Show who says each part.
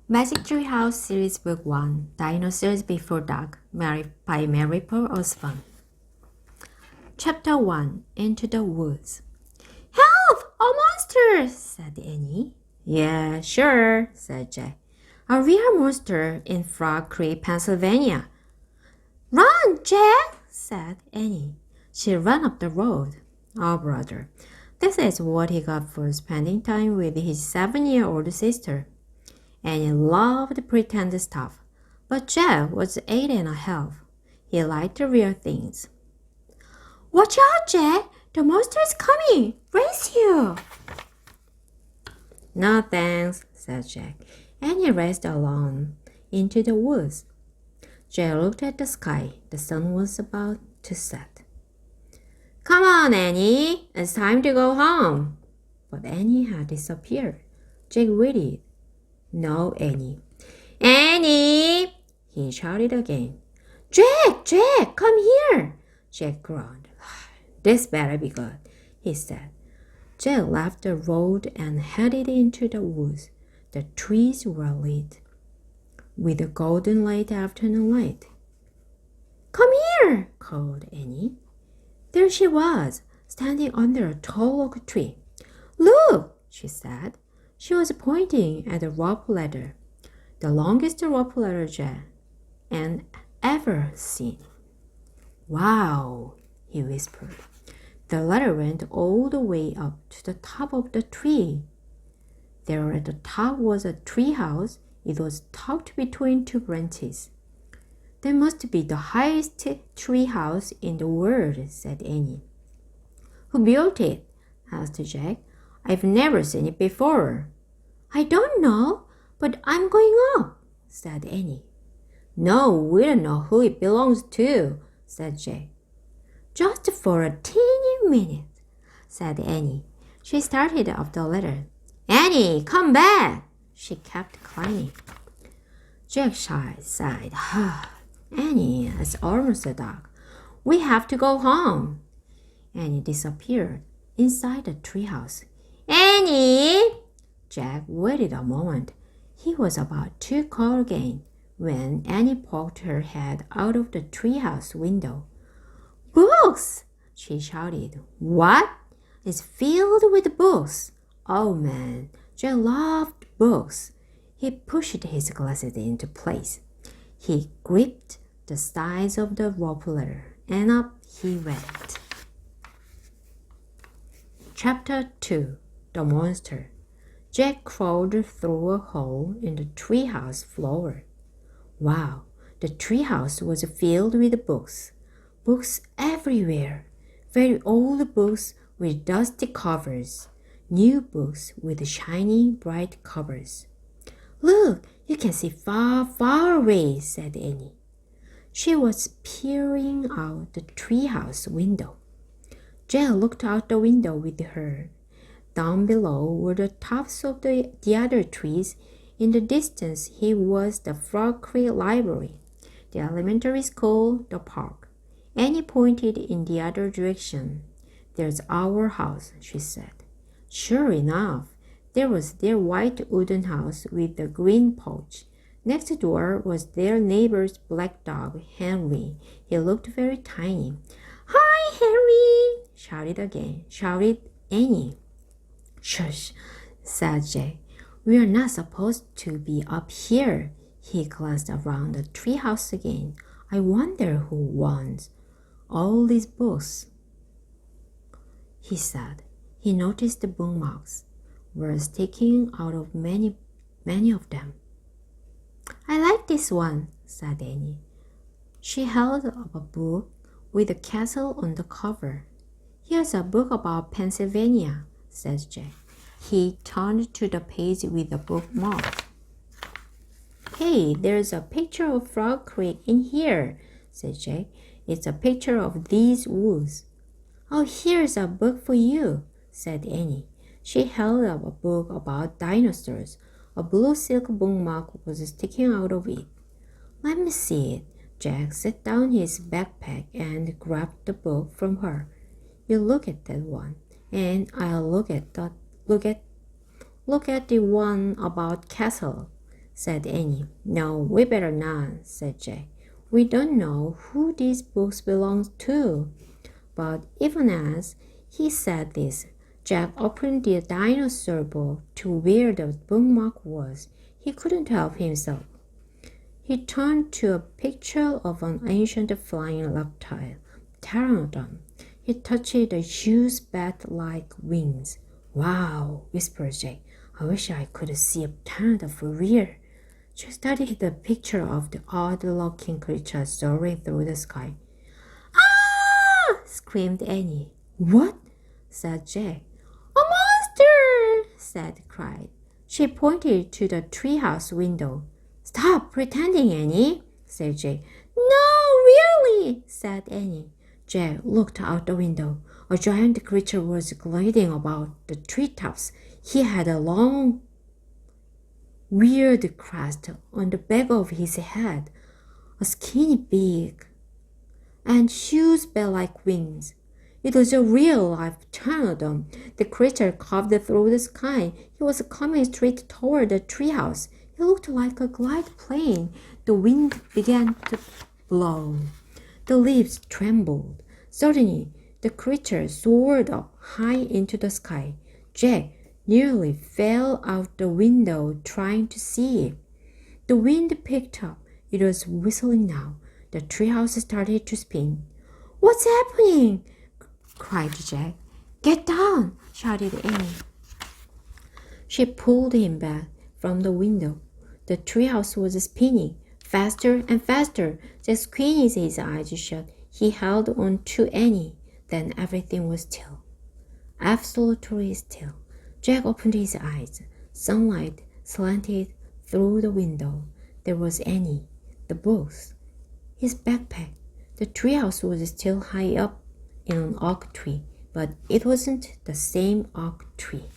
Speaker 1: Magic Tree House Series Book 1 Dinosaurs Before Dark by Mary Paul Osborne. Chapter 1 Into the Woods. Help! A monster! Said Annie. Yeah, sure, said Jack. A real monster in Frog Creek, Pennsylvania. Run, Jack! Said Annie. She ran up the road. Oh, brother, this is what he got for spending time with his 7-year-old sister. Annie loved pretend stuff, but Jack was 8.5. He liked the real things. Watch out, Jack! The monster is coming! Race you! No thanks, said Jack. Annie raced along into the woods. Jack looked at the sky. The sun was about to set. Come on, Annie. It's time to go home. But Annie had disappeared. Jack waited. No, Annie. Annie! He shouted again. Jack, come here! Jack groaned. This better be good, he said. Jack left the road and headed into the woods. The trees were lit with a golden late afternoon light. Come here, called Annie. There she was, standing under a tall oak tree. Look, she said. She was pointing at a rope ladder, the longest rope ladder Jack had ever seen. Wow, he whispered. The ladder went all the way up to the top of the tree. There at the top was a tree house. It was tucked between two branches. That must be the highest tree house in the world, said Annie. Who built it? Asked Jack. I've never seen it before. I don't know, but I'm going up, said Annie. No, we don't know who it belongs to, said Jack. Just for a teeny minute, said Annie. She started up the ladder. Annie, come back! She kept climbing. Jack sighed. Annie, it's almost dark. We have to go home. Annie disappeared inside the treehouse. Annie! Jack waited a moment. He was about to call again when Annie poked her head out of the treehouse window. Books! She shouted. What? It's filled with books. Oh man, Jack loved books. He pushed his glasses into place. He gripped the sides of the rope ladder and up he went. Chapter 2 The Monster. Jack crawled through a hole in the treehouse floor. Wow, the treehouse was filled with books. Books everywhere. Very old books with dusty covers. New books with shiny, bright covers. Look, you can see far, far away, said Annie. She was peering out the treehouse window. Jack looked out the window with her. Down below were the tops of the other trees. In the distance, here was the Frog Creek Library, the elementary school, the park. Annie pointed in the other direction. There's our house, she said. Sure enough, there was their white wooden house with the green porch. Next door was their neighbor's black dog, Henry. He looked very tiny. Hi, Henry! shouted Annie. Shush, said Jack. We are not supposed to be up here. He glanced around the treehouse again. I wonder who wants all these books, he said. He noticed the bookmarks were sticking out of many of them. I like this one, said Annie. She held up a book with a castle on the cover. Here's a book about Pennsylvania, said Jack. He turned to the page with the bookmark. Hey, there's a picture of Frog Creek in here, said Jack. It's a picture of these woods. Oh, here's a book for you, said Annie. She held up a book about dinosaurs. A blue silk bookmark was sticking out of it. Let me see it. Jack set down his backpack and grabbed the book from her. You look at that one, and I'll look at the one about castle, said Annie. No, we better not, said Jack. We don't know who these books belong to. But even as he said this, Jack opened the dinosaur book to where the bookmark was. He couldn't help himself. He turned to a picture of an ancient flying reptile, Pteranodon. He touched the huge bat-like wings. Wow, whispered Jack. I wish I could see a pteranodon for real. Jack studied the picture of the odd-looking creature soaring through the sky. Ah! Screamed Annie. What? Said Jack. A monster! Said cried. She pointed to the treehouse window. Stop pretending, Annie, said Jack. No, really, said Annie. Jack looked out the window. A giant creature was gliding about the treetops. He had a long, weird crest on the back of his head, a skinny beak, and huge bat-like wings. It was a real-life pteranodon. The creature carved through the sky. He was coming straight toward the treehouse. It looked like a glide plane. The wind began to blow. The leaves trembled. Suddenly, the creature soared up high into the sky. Jack nearly fell out the window trying to see it. The wind picked up. It was whistling now. The treehouse started to spin. What's happening? Cried Jack. Get down, shouted Annie. She pulled him back from the window. The treehouse was spinning faster and faster. Jack squeezed his eyes shut. He held on to Annie. Then everything was still. Absolutely still. Jack opened his eyes. Sunlight slanted through the window. There was Annie, the books, his backpack. The treehouse was still high up in an oak tree, but it wasn't the same oak tree.